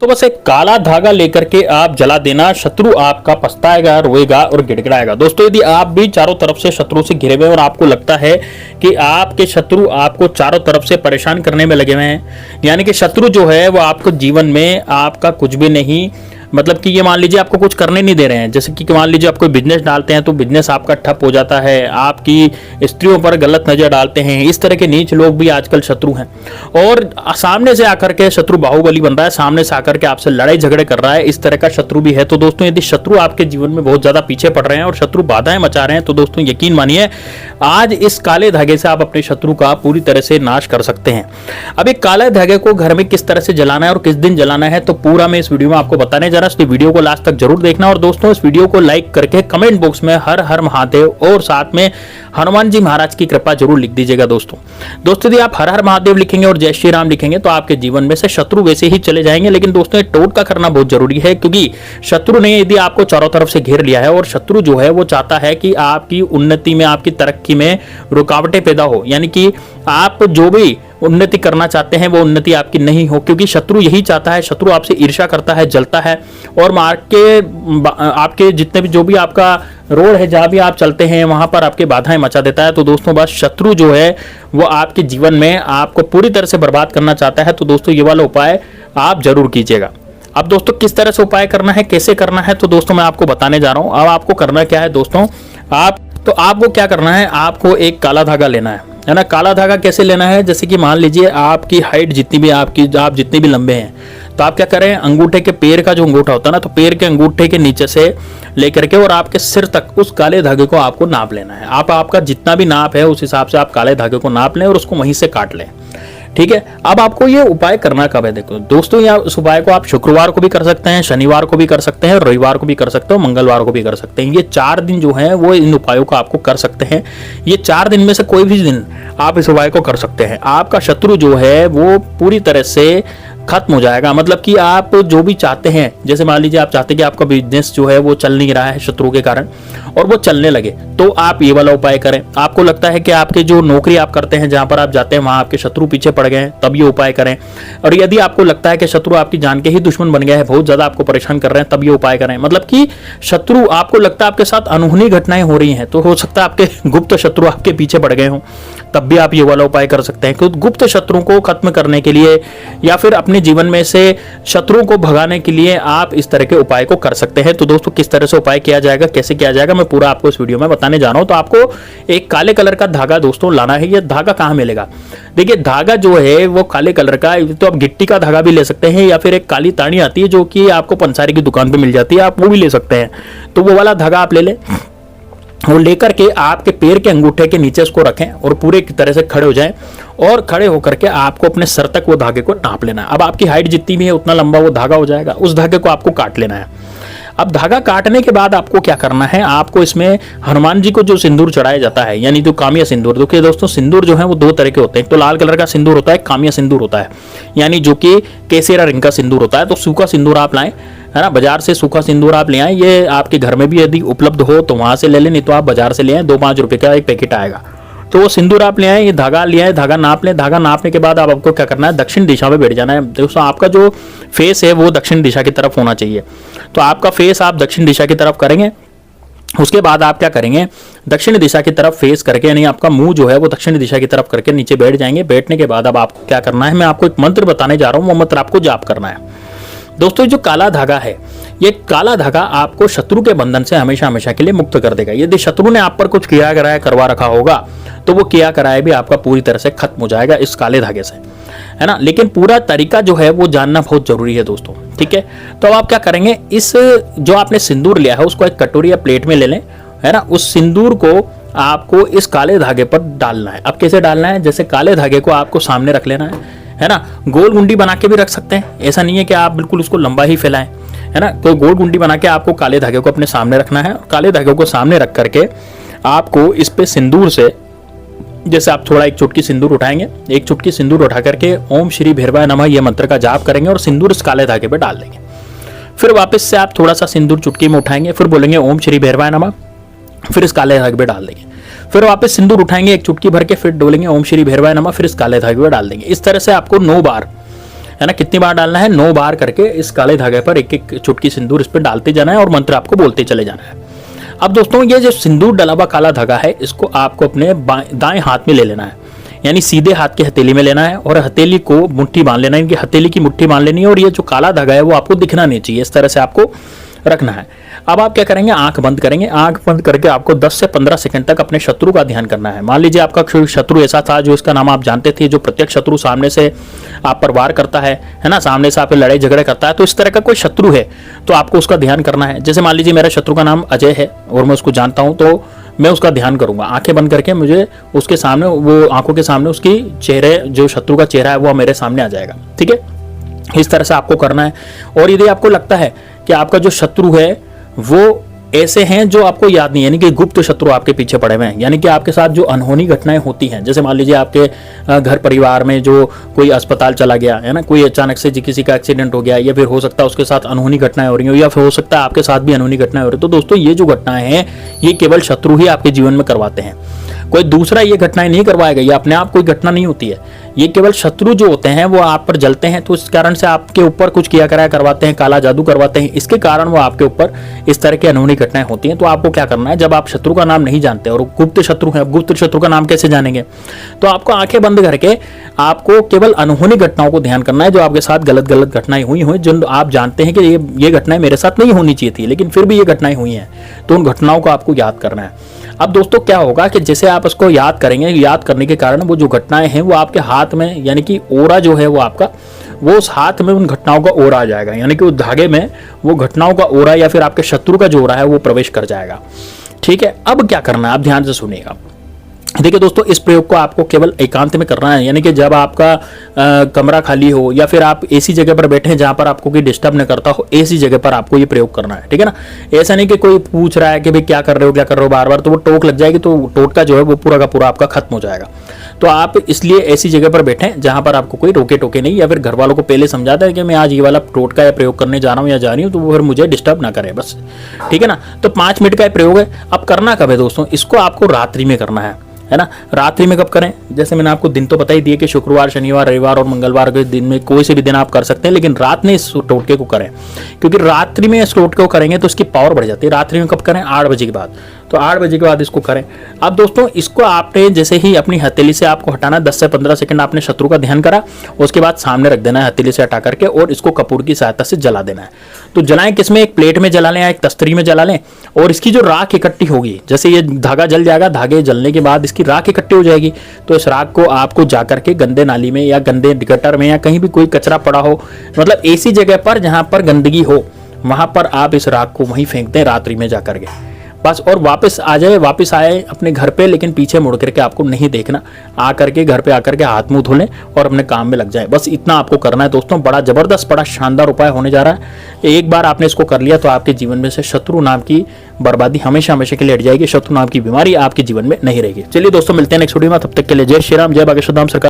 तो बस एक काला धागा लेकर के आप जला देना, शत्रु आपका पछताएगा, रोएगा और गिड़गिड़ाएगा। दोस्तों यदि आप भी चारों तरफ से शत्रु से घिरे हुए और आपको लगता है कि आपके शत्रु आपको चारों तरफ से परेशान करने में लगे हुए हैं, यानी कि शत्रु जो है वो आपको जीवन में आपका कुछ भी नहीं, मतलब कि ये मान लीजिए आपको कुछ करने नहीं दे रहे हैं। जैसे कि मान लीजिए आप कोई बिजनेस डालते हैं तो बिजनेस आपका ठप हो जाता है, आपकी स्त्रियों पर गलत नजर डालते हैं। इस तरह के नीच लोग भी आजकल शत्रु हैं और सामने से आकर के शत्रु बाहुबली बन रहा है, सामने से आकर के आपसे लड़ाई झगड़े कर रहा है, इस तरह का शत्रु भी है। तो दोस्तों यदि शत्रु आपके जीवन में बहुत ज्यादा पीछे पड़ रहे हैं और शत्रु बाधाएं मचा रहे हैं तो दोस्तों यकीन मानिए आज इस काले धागे से आप अपने शत्रु का पूरी तरह से नाश कर सकते हैं। अब एक काले धागे को घर में किस तरह से जलाना है और किस दिन जलाना है तो पूरा मैं इस वीडियो में आपको बताने जा रहा हूं, इसलिए वीडियो को लास्ट तक जरूर देखना। और दोस्तों इस वीडियो को लाइक करके कमेंट बॉक्स में हर हर महादेव और साथ में हनुमान जी महाराज की कृपा जरूर लिख दीजिएगा। दोस्तों यदि आप हर हर महादेव लिखेंगे और जय श्री राम लिखेंगे तो आपके जीवन में से शत्रु वैसे ही चले जाएंगे। लेकिन दोस्तों ये टोटका करना बहुत जरूरी है, क्योंकि शत्रु ने यदि आपको चारों तरफ से घेर लिया है और शत्रु जो है वो चाहता है कि आपकी उन्नति में, आपकी तरक्की में रुकावटें पैदा हो, यानी कि आप जो भी उन्नति करना चाहते हैं वो उन्नति आपकी नहीं हो, क्योंकि शत्रु यही चाहता है। शत्रु आपसे ईर्ष्या करता है, जलता है और मार के आपके जितने भी जो भी आपका रोड है, जहां भी आप चलते हैं वहां पर आपके बाधाएं मचा देता है। तो दोस्तों बस शत्रु जो है वो आपके जीवन में आपको पूरी तरह से बर्बाद करना चाहता है। तो दोस्तों ये वाला उपाय आप जरूर कीजिएगा। अब दोस्तों किस तरह से उपाय करना है, कैसे करना है, तो दोस्तों मैं आपको बताने जा रहा हूं। अब आपको करना क्या है दोस्तों, आपको क्या करना है, आपको एक काला धागा लेना है ना। काला धागा कैसे लेना है, जैसे कि मान लीजिए आपकी हाइट जितनी भी आप जितने भी लंबे हैं तो आप क्या करें, अंगूठे के पैर का जो अंगूठा होता है ना, तो पैर के अंगूठे के नीचे से लेकर के और आपके सिर तक उस काले धागे को आपको नाप लेना है। आपका जितना भी नाप है उस हिसाब से आप काले धागे को नाप लें और उसको वहीं से काट लें। ठीक है। अब आपको ये उपाय करना कब है, देखो दोस्तों इस उपाय को आप शुक्रवार को भी कर सकते हैं, शनिवार को भी कर सकते हैं, रविवार को भी कर सकते हो, मंगलवार को भी कर सकते हैं। ये 4 दिन जो है वो इन उपायों को आपको कर सकते हैं। ये 4 दिन में से कोई भी दिन आप इस उपाय को कर सकते हैं। आपका शत्रु जो है वो पूरी तरह से खत्म हो जाएगा। मतलब कि आप जो भी चाहते हैं, जैसे मान लीजिए आप चाहते हैं कि आपका बिजनेस जो है वो चल नहीं रहा है शत्रु के कारण और वो चलने लगे, तो आप ये वाला उपाय करें। आपको लगता है कि आपके जो नौकरी आप करते हैं, जहां पर आप जाते हैं वहां आपके शत्रु पीछे पड़ गए हैं, तब ये उपाय करें। और यदि आपको लगता है कि शत्रु आपकी जान के ही दुश्मन बन गया है, बहुत ज्यादा आपको परेशान कर रहे हैं, तब ये उपाय करें। मतलब कि शत्रु आपको लगता है आपके साथ अनहोनी घटनाएं हो रही हैं, तो हो सकता है आपके गुप्त शत्रु आपके पीछे पड़ गए हों, तब भी आप ये वाला उपाय कर सकते हैं। क्योंकि गुप्त शत्रुओं को खत्म करने के लिए या फिर अपने जीवन में से शत्रुओं को भगाने के लिए आप इस तरह के उपाय को कर सकते हैं। तो दोस्तों किस तरह से उपाय किया जाएगा, कैसे किया जाएगा, मैं पूरा आपको इस वीडियो में बताने जा रहा हूं। तो आपको एक काले कलर का धागा दोस्तों लाना है। ये धागा कहां मिलेगा, देखिए धागा जो है वो काले कलर का, तो आप गिट्टी का धागा भी ले सकते हैं या फिर एक काली ताड़ी आती है जो कि आपको पंसारी की दुकान पे मिल जाती है, आप वो भी ले सकते हैं। तो वो वाला धागा आप ले लें और लेकर के आपके पैर के अंगूठे के नीचे उसको रखें और पूरे की तरह से खड़े हो जाएं और खड़े होकर के आपको अपने सर तक वो धागे को नाप लेना है। अब आपकी हाइट जितनी भी है उतना लंबा वो धागा हो जाएगा, उस धागे को आपको काट लेना है। अब धागा काटने के बाद आपको क्या करना है, आपको इसमें हनुमान जी को जो सिंदूर चढ़ाया जाता है, यानी जो कामिया सिंदूर, देखिए दोस्तों सिंदूर जो है वो 2 तरह के होते हैं। तो लाल कलर का सिंदूर होता है, कामिया सिंदूर होता है, यानी जो कि केसरिया रंग का सिंदूर होता है। तो सूखा सिंदूर आप लाएं, है ना, बाजार से सूखा सिंदूर आप ले आए। ये आपके घर में भी यदि उपलब्ध हो तो वहां से ले लें, नहीं तो आप बाजार से ले आए, 2-5 रुपए का एक पैकेट आएगा। तो वो सिंदूर आप ले आए, ये धागा ले आए, धागा नाप लें। धागा नापने के बाद आपको क्या करना है, दक्षिण दिशा में बैठ जाना है। दोस्तों आपका जो फेस है वो दक्षिण दिशा की तरफ होना चाहिए। तो आपका फेस आप दक्षिण दिशा की तरफ करेंगे। उसके बाद आप क्या करेंगे, दक्षिण दिशा की तरफ फेस करके, यानी आपका मुंह जो है वो दक्षिण दिशा की तरफ करके नीचे बैठ जाएंगे। बैठने के बाद अब आपको क्या करना है, मैं आपको एक मंत्र बताने जा रहा हूँ, वो मंत्र आपको जाप करना है। दोस्तों जो काला धागा है, ये काला धागा आपको शत्रु के बंधन से हमेशा हमेशा के लिए मुक्त कर देगा। यदि शत्रु ने आप पर कुछ किया कराया करवा रखा होगा तो वो किया कराया भी आपका पूरी तरह से खत्म हो जाएगा इस काले धागे से, है ना। लेकिन पूरा तरीका जो है वो जानना बहुत जरूरी है दोस्तों, ठीक है। तो अब आप क्या करेंगे, इस जो आपने सिंदूर लिया है उसको एक कटोरी या प्लेट में ले लें, है ना। उस सिंदूर को आपको इस काले धागे पर डालना है। अब कैसे डालना है, जैसे काले धागे को आपको सामने रख लेना है ना। गोल गुंडी बना के भी रख सकते हैं, ऐसा नहीं है कि आप बिल्कुल उसको लंबा ही फैलाएं, है ना। तो गोल गुंडी बना के आपको काले धागे को अपने सामने रखना है। काले धागे को सामने रख करके आपको इस पे सिंदूर से, जैसे आप थोड़ा एक चुटकी सिंदूर उठाएंगे, एक चुटकी सिंदूर उठा करके ओम श्री भैरवाय नमः ये मंत्र का जाप करेंगे और सिंदूर इस काले धागे पे डाल देंगे। फिर वापस से आप थोड़ा सा सिंदूर चुटकी में उठाएंगे, फिर बोलेंगे ओम श्री भैरवाय नमः, फिर इस काले धागे पे डाल देंगे। फिर वापस सिंदूर उठाएंगे, एक चुटकी भर के फिर डोलेंगे ओम श्री भैरवाय नमः, फिर इस काले धागे पे डाल देंगे। इस तरह से आपको 9 बार है ना। कितनी बार डालना है, 9 बार करके इस काले धागे पर एक एक चुटकी सिंदूर इस पर डालते जाना है और मंत्र आपको बोलते चले जाना है। अब दोस्तों ये जो सिंदूर डला हुआ काला धागा है, इसको आपको अपने दाएं हाथ में ले लेना है, यानी सीधे हाथ की हथेली में लेना है और हथेली को मुट्ठी बांध लेना है, इनकी हथेली की मुट्ठी बांध लेनी है और ये जो काला धागा है वो आपको दिखना नहीं चाहिए, इस तरह से आपको रखना है। अब आप क्या करेंगे, आंख बंद करेंगे। आंख बंद करके आपको 10 से 15 सेकंड तक अपने शत्रु का ध्यान करना है। मान लीजिए आपका शत्रु ऐसा था जो इसका नाम आप जानते थे, जो प्रत्यक्ष शत्रु सामने से आप पर वार करता है ना, सामने से आप लड़ाई झगड़े करता है, तो इस तरह का कोई शत्रु है तो आपको उसका ध्यान करना है। जैसे मान लीजिए मेरा शत्रु का नाम अजय है और मैं उसको जानता हूं, तो मैं उसका ध्यान करूंगा आंखें बंद करके। मुझे उसके सामने, वो आंखों के सामने उसकी चेहरे, जो शत्रु का चेहरा है वो मेरे सामने आ जाएगा। ठीक है, इस तरह से आपको करना है। और यदि आपको लगता है कि आपका जो शत्रु है वो ऐसे हैं जो आपको याद नहीं, यानी कि गुप्त शत्रु आपके पीछे पड़े हुए हैं, यानी कि आपके साथ जो अनहोनी घटनाएं होती हैं, जैसे मान लीजिए आपके घर परिवार में जो कोई अस्पताल चला गया है ना, कोई अचानक से किसी का एक्सीडेंट हो गया, या फिर हो सकता है उसके साथ अनहोनी घटनाएं हो रही हो, या फिर हो सकता है आपके साथ भी अनहोनी घटनाएं हो रही। तो दोस्तों ये जो घटनाएं हैं ये केवल शत्रु ही आपके जीवन में करवाते हैं, कोई दूसरा ये घटनाएं नहीं करवाएगा। ये अपने आप कोई घटना नहीं होती है, ये केवल शत्रु जो होते हैं वो आप पर जलते हैं, तो इस कारण से आपके ऊपर कुछ किया कराया करवाते हैं, काला जादू करवाते हैं, इसके कारण वो आपके ऊपर इस तरह की अनहोनी घटनाएं होती हैं। तो आपको क्या करना है, जब आप शत्रु का नाम नहीं जानते और गुप्त शत्रु है, गुप्त शत्रु का नाम कैसे जानेंगे, तो आपको आंखें बंद करके आपको केवल अनहोनी घटनाओं को ध्यान करना है, जो आपके साथ गलत गलत घटनाएं हुई हैं, जो आप जानते हैं कि ये घटनाएं मेरे साथ नहीं होनी चाहिए थी, लेकिन फिर भी ये घटनाएं हुई हैं, तो उन घटनाओं को आपको याद करना है। अब दोस्तों क्या होगा कि जैसे आप उसको याद करेंगे, याद करने के कारण वो जो घटनाएं हैं वो आपके हाथ में, यानी कि ओरा जो है वो आपका, वो उस हाथ में उन घटनाओं का ओरा आ जाएगा, यानी कि उस धागे में वो घटनाओं का ओरा या फिर आपके शत्रु का जो ओरा है वो प्रवेश कर जाएगा। ठीक है, अब क्या करना है आप ध्यान से सुनिएगा। देखिए दोस्तों, इस प्रयोग को आपको केवल एकांत में करना है, यानी कि जब आपका कमरा खाली हो या फिर आप ऐसी जगह पर बैठे हैं जहां पर आपको कोई डिस्टर्ब न करता हो, ऐसी जगह पर आपको ये प्रयोग करना है। ठीक है ना, ऐसा नहीं कि कोई पूछ रहा है कि भाई क्या कर रहे हो क्या कर रहे हो बार बार, तो वो टोक लग जाएगी, तो टोटका जो है वो पूरा का पूरा आपका खत्म हो जाएगा। तो आप इसलिए ऐसी जगह पर बैठें जहां पर आपको कोई रोके टोके नहीं, या फिर घर वालों को पहले समझाता है कि मैं आज ये वाला टोटका या प्रयोग करने जा रहा हूं या जा रही हूं, तो वो फिर मुझे डिस्टर्ब ना करे बस। ठीक है ना, तो 5 मिनट का प्रयोग है। अब करना कब है दोस्तों, इसको आपको रात्रि में करना है ना। रात्रि में कब करें, जैसे मैंने आपको दिन तो बता ही दिए कि शुक्रवार, शनिवार, रविवार और मंगलवार के दिन में कोई से भी दिन आप कर सकते हैं, लेकिन रात में इस टोटके को करें, क्योंकि रात्रि में इस टोटके को करेंगे तो इसकी पावर बढ़ जाती है। रात्रि में कब करें, 8 बजे के बाद, तो 8 बजे के बाद इसको करें। अब दोस्तों इसको आपने जैसे ही अपनी हथेली से आपको हटाना, 10 से 15 सेकंड आपने शत्रु का ध्यान करा, उसके बाद सामने रख देना है हथेली से हटा करके, और इसको कपूर की सहायता से जला देना है। तो जलाएं किसमें, एक प्लेट में जला लें या एक तस्तरी में जला लें, और इसकी जो राख इकट्ठी होगी, जैसे ये धागा जल जाएगा, धागे जलने के बाद इसकी राख इकट्ठी हो जाएगी, तो इस राख को आपको जाकर के गंदे नाली में या गंदे गटर में या कहीं भी कोई कचरा पड़ा हो, मतलब ऐसी जगह पर जहां पर गंदगी हो, वहां पर आप इस राख को वहीं फेंक दें रात्रि में जाकर के बस, और वापस आ जाए, वापस आए अपने घर पे, लेकिन पीछे मुड़ करके आपको नहीं देखना, आकर के घर पे आकर के हाथ मुंह धो लें और अपने काम में लग जाए। बस इतना आपको करना है दोस्तों। बड़ा जबरदस्त, बड़ा शानदार उपाय होने जा रहा है। एक बार आपने इसको कर लिया तो आपके जीवन में से शत्रु नाम की बर्बादी हमेशा हमेशा के लिए हट जाएगी, शत्रु नाम की बीमारी आपके जीवन में नहीं रहेगी। चलिए दोस्तों, मिलते हैं नेक्स्ट वीडियो में, तब तक के लिए जय श्री राम, जय बागेश्वर धाम सरकार।